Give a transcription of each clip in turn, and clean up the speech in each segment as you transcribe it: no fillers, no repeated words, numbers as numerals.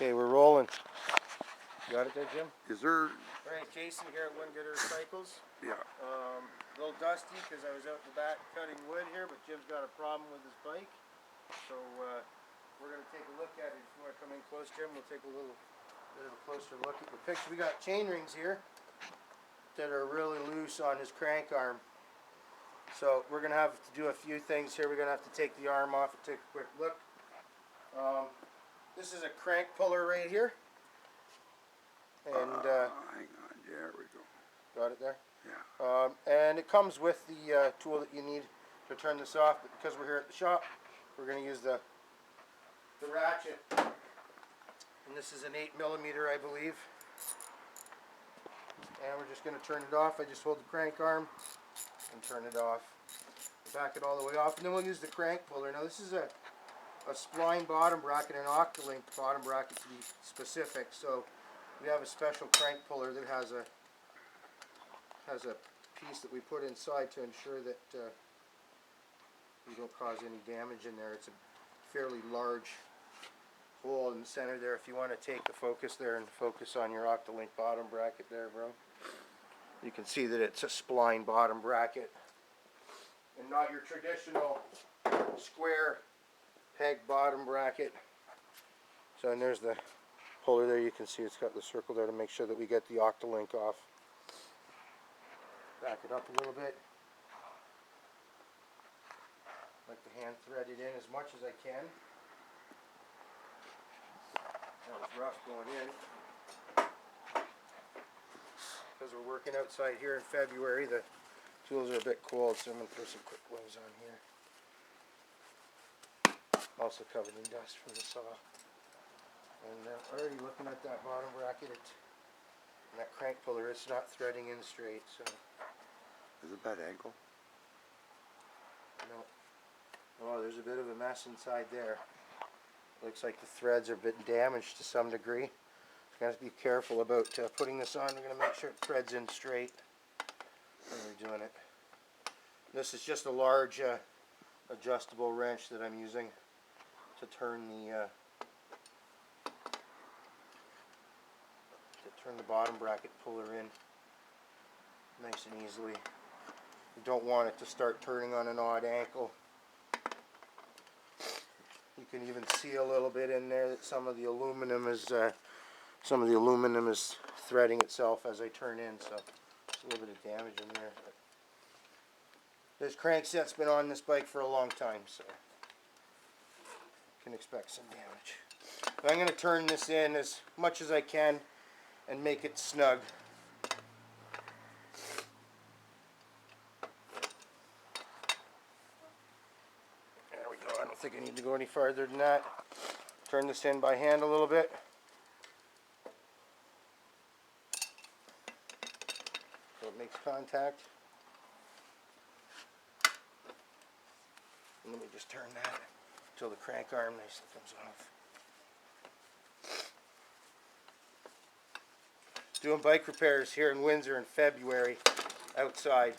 Okay, we're rolling. Got it there, Jim? Is there? Alright, Jason here at One Gooder Cycles. Yeah. A little dusty because I was out in the back cutting wood here, but Jim's got a problem with his bike. So we're going to take a look at it. If you want to come in close, Jim, we'll take a little bit of a closer look at the picture. We got chain rings here that are really loose on his crank arm. So we're going to have to do a few things here. We're going to have to take the arm off and take a quick look. This is a crank puller right here. And hang on, there we go. got it there? Yeah. And it comes with the tool that you need to turn this off, but because we're here at the shop, we're going to use the ratchet. And this is an 8mm, I believe. And we're just going to turn it off. I just hold the crank arm and turn it off. Back it all the way off, and then we'll use the crank puller. Now this is a spline bottom bracket, an octolink bottom bracket to be specific. So we have a special crank puller that has a piece that we put inside to ensure that we don't cause any damage in there. It's a fairly large hole in the center there. If you want to take the focus there and focus on your octolink bottom bracket there, bro, you can see that it's a spline bottom bracket and not your traditional square peg bottom bracket. So, and there's the puller there. You can see it's got the circle there to make sure that we get the octolink off. Back it up a little bit. Like the hand thread it in as much as I can. That was rough going in. Because we're working outside here in February, the tools are a bit cold, so I'm going to throw some quick gloves on here. Also covered in dust from the saw. And already looking at that bottom bracket, and that crank puller, it's not threading in straight. So Is it bad angle? no. Oh, there's a bit of a mess inside there. Looks like the threads are a bit damaged to some degree. So you have to be careful about putting this on. We're going to make sure it threads in straight when we're doing it. This is just a large adjustable wrench that I'm using to turn the bottom bracket puller in nice and easily. You don't want it to start turning on an odd angle. You can even see a little bit in there that some of the aluminum is threading itself as I turn in, so there's a little bit of damage in there. But this crankset's been on this bike for a long time, so you can expect some damage. But I'm going to turn this in as much as I can and make it snug. There we go. I don't think I need to go any farther than that. Turn this in by hand a little bit. So it makes contact. And let me just turn that until the crank arm nicely comes off. Doing bike repairs here in Windsor in February outside.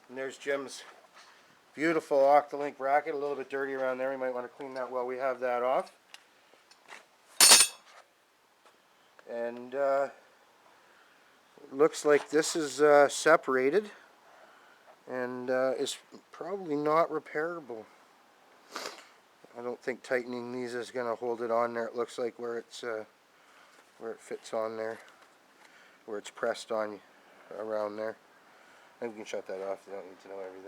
And there's Jim's beautiful octolink bracket, a little bit dirty around there. We might want to clean that while we have that off. And it looks like this is separated and is probably not repairable. I don't think tightening these is going to hold it on there. It looks like where it fits on there, where it's pressed on around there. I think we can shut that off. You don't need to know everything.